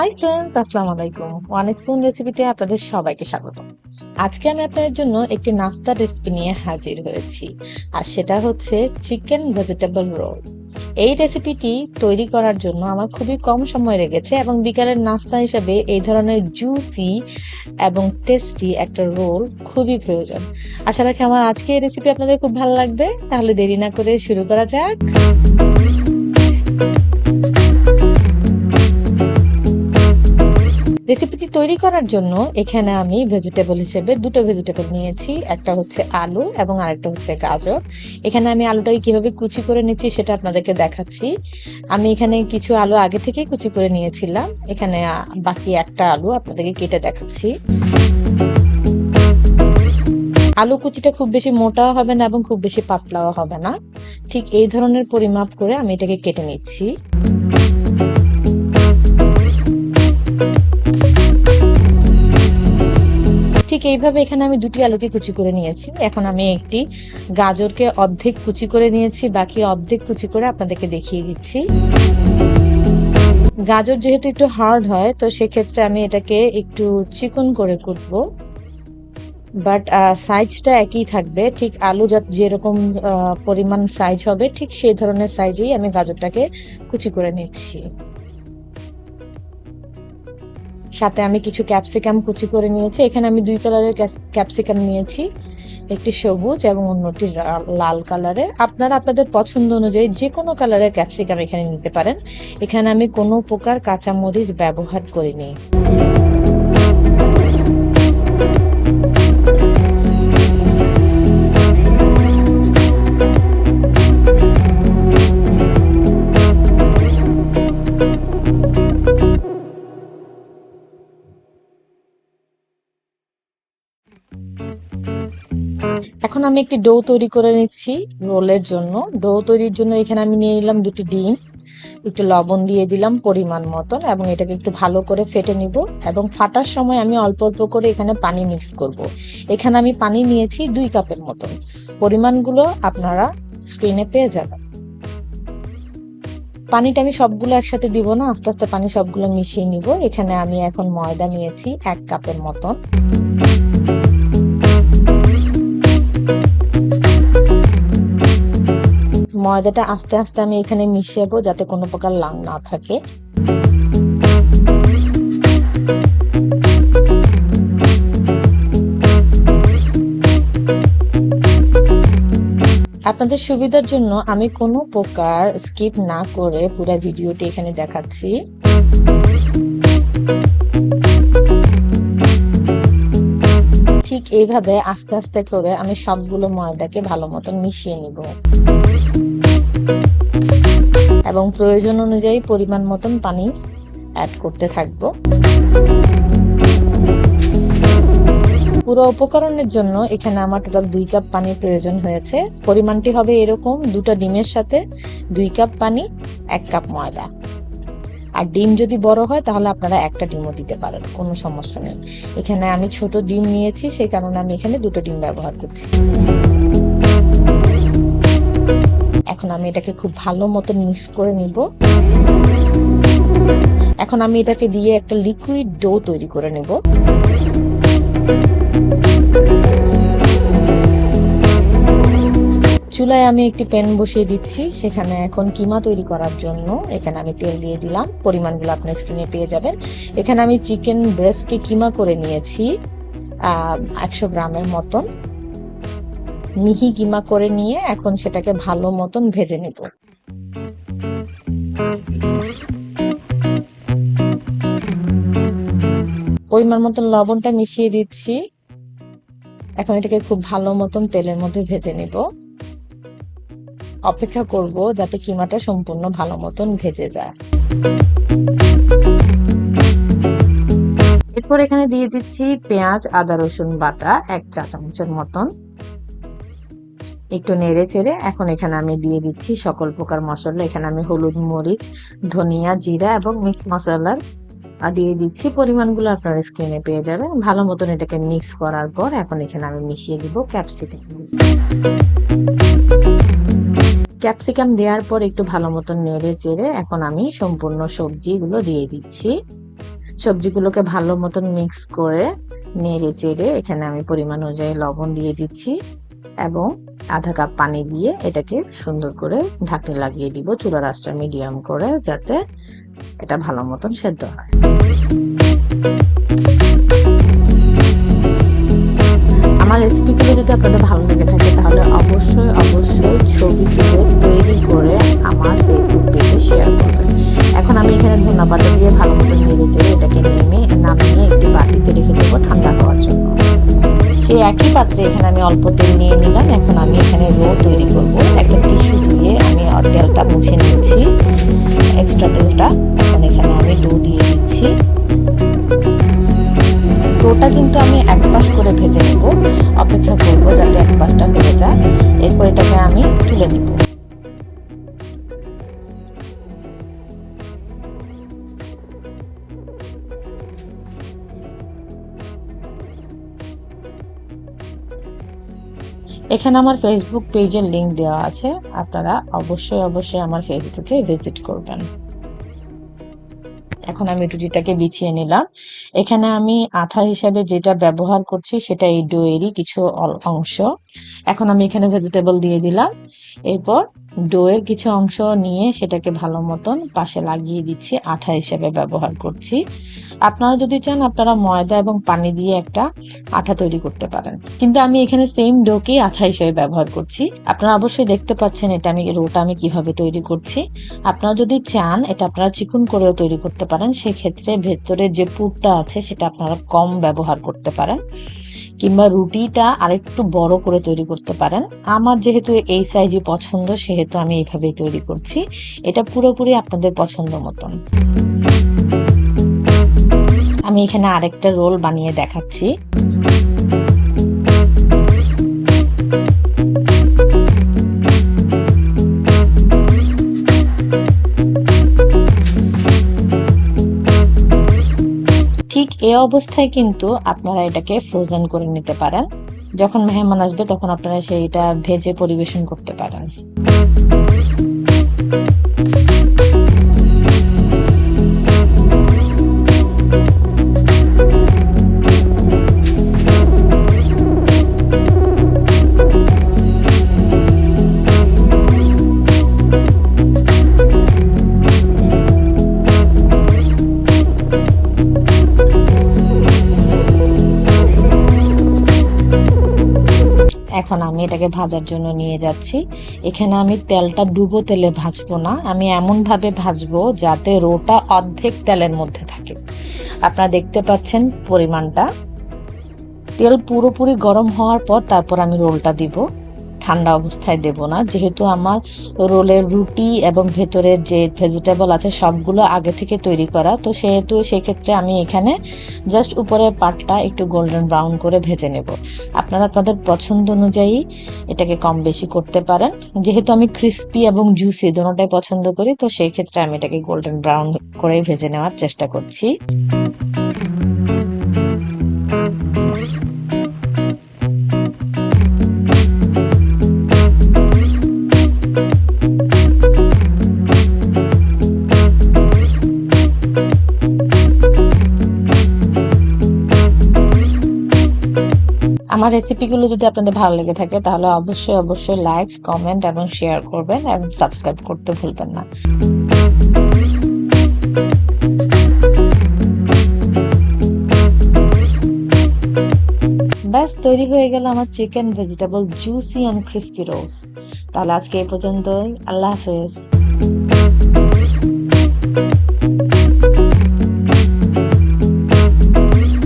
Hi friends, আসসালামু আলাইকুম। অনেক কোন রেসিপিতে আপনাদের সবাইকে স্বাগত। আজকে আমি আপনাদের জন্য একটি নাস্তা রেসিপি নিয়ে হাজির হয়েছি, আর সেটা হচ্ছে চিকেন ভেজিটেবল রোল। এই রেসিপিটি তৈরি করার জন্য আমার খুবই কম সময় লেগেছে এবং বিকালের নাস্তা হিসেবে এই ধরনের জুসি এবং টেস্টি একটা রোল খুবই প্রয়োজন। আশা রাখি আমার আজকে এই রেসিপি আপনাদের খুব ভালো লাগবে। তাহলে দেরি না করে শুরু করা যাক। রেসিপিটি তৈরি করার জন্য এখানে আমি ভেজিটেবল হিসেবে দুটো ভেজিটেবল নিয়েছি। একটা হচ্ছে আলু এবং আরেকটা হচ্ছে গাজর। এখানে আমি আলুটাকে কিভাবে কুচি করে নিচ্ছি সেটা আপনাদেরকে দেখাচ্ছি। আমি এখানে কিছু আলু আগে থেকেই কুচি করে নিয়েছিলাম। এখানে বাকি একটা আলু আপনাদেরকে কেটে দেখাচ্ছি। আলু কুচিটা খুব বেশি মোটাও হবে না এবং খুব বেশি পাতলাও হবে না, ঠিক এই ধরনের পরিমাপ করে আমি এটাকে কেটে নিচ্ছি। ঠিক এইভাবে এখানে আমি দুটি আলুকে কুচি করে নিয়েছি। এখন আমি একটি গাজরকে অর্ধেক কুচি করে নিয়েছি, বাকি অর্ধেক কুচি করে আপনাদেরকে দেখিয়ে দিচ্ছি। গাজর যেহেতু একটু হার্ড হয়, তো সেক্ষেত্রে আমি এটাকে একটু চিকন করে কুটবো, বাট সাইজটা একই থাকবে। ঠিক আলু যেরকম পরিমাণ সাইজ হবে, ঠিক সেই ধরনের সাইজেই আমি গাজরটাকে কুচি করে নিচ্ছি। সাথে আমি কিছু ক্যাপসিকাম কুচি করে নিয়েছি। এখানে আমি দুই কালারের ক্যাপসিকাম নিয়েছি, একটি সবুজ এবং অন্যটি লাল কালারের। আপনারা আপনাদের পছন্দ অনুযায়ী যে কোনো কালারের ক্যাপসিকাম এখানে নিতে পারেন। এখানে আমি কোনো প্রকার কাঁচামরিচ ব্যবহার করিনি। এখন আমি একটি ডো তৈরি করে নিচ্ছি রোলের জন্য। ডো তৈরির জন্য এখানে আমি নিয়ে নিলাম দুটি ডিম, একটু লবণ দিয়ে দিলাম পরিমাণ মতন এবং এটাকে একটু ভালো করে ফেটে নিব। এবং ফাটার সময় আমি অল্প অল্প করে এখানে পানি মিক্স করব। এখানে আমি পানি নিয়েছি 2 কাপের মতন। পরিমাণগুলো আপনারা স্ক্রিনে পেয়ে যাবেন। পানিটা আমি সবগুলো একসাথে দিব না, আস্তে আস্তে পানি সবগুলো মিশিয়ে নিব। এখানে আমি এখন ময়দা নিয়েছি 1 কাপের মতন। ময়দাটা আস্তে আস্তে আমি এখানে মিশাবো, যাতে কোনো প্রকার লাং না থাকে। আপনাদের সুবিধার জন্য আমি কোনো প্রকার স্কিপ না করে পুরো ভিডিওটি এখানে দেখাচ্ছি। ঠিক এইভাবে আস্তে আস্তে করে আমি সবগুলো ময়দাকে ভালো মতন মিশিয়ে নিব এবং প্রয়োজন অনুযায়ী পরিমাণ মতন পানি অ্যাড করতে থাকবো। পুরো উপকরণের জন্য এখানে আমার টোটাল 2 কাপ পানির প্রয়োজন হয়েছে। পরিমাণটি হবে এরকম: 2টা ডিমের সাথে 2 কাপ পানি, 1 কাপ ময়দা। আর ডিম যদি বড় হয় তাহলে আপনারা একটা ডিমও দিতে পারেন, কোনো সমস্যা নেই। এখানে আমি ছোট ডিম নিয়েছি, সেই কারণে আমি এখানে 2টো ডিম ব্যবহার করছি। এখন আমি এটাকে খুব ভালো মতো মিক্স করে নিব। এখন আমি এটাকে দিয়ে একটা লিকুইড ডো তৈরি করে নেব। চুলায় আমি একটি প্যান বসিয়ে দিচ্ছি। সেখানে এখন কিমা তৈরি করার জন্য এখানে আমি তেল দিয়ে দিলাম। পরিমাণগুলো আপনার স্ক্রিনে পেয়ে যাবেন। এখানে আমি চিকেন ব্রেস্টকে কিমা করে নিয়েছি 100 গ্রামের মতন। মিহি কিমা করে নিয়ে এখন সেটাকে ভালো মতন ভেজে নেব। পরিমাণ মতন লবণটা মিশিয়ে দিচ্ছি। এখন এটাকে খুব ভালো মতন তেলের মধ্যে ভেজে নেব। অপেক্ষা করব যাতে কিমাটা সম্পূর্ণ ভালো মতন ভেজে যায়। এরপর এখানে দিয়ে দিচ্ছি পেঁয়াজ, আদা, রসুন বাটা 1 চা চামচের মতন। একটু নেড়ে চেড়ে এখন এখানে আমি দিয়ে দিচ্ছি সকল প্রকার মশলা। এখানে আমি হলুদ, মরিচ, ধনিয়া, জিরা এবং মিক্স মশলা দিয়ে দিচ্ছি। পরিমাণগুলো আপনারা স্ক্রিনে পেয়ে যাবেন। ভালো মতন এটাকে মিক্স করার পর এখন এখানে আমি মিশিয়ে দিব ক্যাপসিকাম। ক্যাপসিকাম দেওয়ার পর একটু ভালো মতন নেড়ে চেড়ে এখন আমি সম্পূর্ণ সবজিগুলো দিয়ে দিচ্ছি। সবজিগুলোকে ভালো মতন মিক্স করে নেড়ে চেড়ে এখানে আমি পরিমাণ অনুযায়ী লবণ দিয়ে দিচ্ছি এবং আধা কাপ পানি দিয়ে এটাকে সুন্দর করে ঢাকনি লাগিয়ে দিব, চুলার আঁচটা মিডিয়াম করে, যাতে এটা ভালো মতন সেদ্ধ হয়। আমার রেসিপিগুলো যদি আপনাদের ভালো লেগে থাকে তাহলে অবশ্যই ছবি তুলে তৈরি করে আমার ফেসবুক পেজে শেয়ার করবেন। এখন আমি এখানে ধনেপাতা দিয়ে ভালো মতো নেড়ে চেড়ে এটাকে নামিয়ে একটি বাটিতে রেখে দেবো ঠান্ডা হওয়ার জন্য। সেই একই পাত্রে এখানে আমি অল্প তেল নিয়ে নিলাম। এখন আমি এখানে রো তৈরি করব। একটা টিস্যু দিয়ে আমি তেলটা মুছে নিচ্ছি, এক্সট্রা তেলটা। এখন এখানে আমি ডো দিয়ে দিচ্ছি। ডোটা কিন্তু আমি এক পাশ করে ভেজে নেব, অপেক্ষা করব যাতে এক পাশটা হয়ে যায়, এরপর এটাকে আমি তুলে নিব। এখানে আমার ফেসবুক পেজের লিংক দেওয়া আছে, আপনারা অবশ্যই আমার ফেসবুকে ভিজিট করবেন। এখন আমি রুটিটাকে বিছিয়ে নিলাম। এখানে আমি আঠা হিসাবে যেটা ব্যবহার করছি সেটা এই ডোয়েরই কিছু অংশ। এখন আমি এখানে ভেজিটেবল দিয়ে দিলাম, এরপর ডোয়ের কিছু অংশ নিয়ে সেটাকে ভালো মতন পাশে লাগিয়ে দিচ্ছি, আঠা হিসেবে ব্যবহার করছি। আপনারা যদি চান আপনারা ময়দা এবং পানি দিয়ে একটা আঠা তৈরি করতে পারেন, কিন্তু আমি এখানে সেম ডোকেই আঠা হিসেবে ব্যবহার করছি। আপনারা অবশ্যই দেখতে পাচ্ছেন রোটা আমি কিভাবে তৈরি করছি। আপনারা যদি চান এটা আপনারা চিকন করেও তৈরি করতে পারেন, সেক্ষেত্রে ভেতরে যে পুরটা আছে সেটা আপনারা কম ব্যবহার করতে পারেন, কিংবা রুটিটা আরেকটু বড় করে তৈরি করতে পারেন। আমার যেহেতু এই সাইজই পছন্দ সেহেতু আমি এইভাবেই তৈরি করছি। এটা পুরোপুরি আপনাদের পছন্দ মতন। আমি এখানে আরেকটা রোল বানিয়ে দেখাচ্ছি। ঠিক এই অবস্থায় কিন্তু আপনারা এটাকে ফ্রোজেন করে নিতে পারেন। যখন মেহমান আসবে তখন আপনারা সেইটা ভেজে পরিবেশন করতে পারেন। এখন আমি এটাকে ভাজার জন্য নিয়ে যাচ্ছি। এখানে আমি তেলটা ডুবো তেলে ভাজবো না, আমি এমন ভাবে ভাজবো যাতে রোটা অর্ধেক তেলের মধ্যে থাকে। আপনারা দেখতে পাচ্ছেন পরিমাণটা। তেল পুরোপুরি গরম হওয়ার পর তারপর আমি রোলটা দিব, ঠান্ডা অবস্থায় দেব না, যেহেতু আমার রোলের রুটি এবং ভেতরের যে ভেজিটেবল আছে সবগুলো আগে থেকে তৈরি করা, তো সেহেতু সেক্ষেত্রে আমি এখানে জাস্ট উপরের পার্টটা একটু গোল্ডেন ব্রাউন করে ভেজে নেব। আপনারা আপনাদের পছন্দ অনুযায়ী এটাকে কম বেশি করতে পারেন। যেহেতু আমি ক্রিস্পি এবং জুসি দুটোটাই পছন্দ করি, তো সেই ক্ষেত্রে আমি এটাকে গোল্ডেন ব্রাউন করে ভেজে নেওয়ার চেষ্টা করছি। আমার রেসিপিগুলো যদি আপনাদের ভালো লেগে থাকে তাহলে অবশ্যই লাইক, কমেন্ট এবং শেয়ার করবেন এবং সাবস্ক্রাইব করতে ভুলবেন না। ব্যাস তৈরি হয়ে গেল আমার chicken vegetable juicy and crispy rolls. তাহলে আজকে এই পর্যন্তই। আল্লাহ হাফেজ।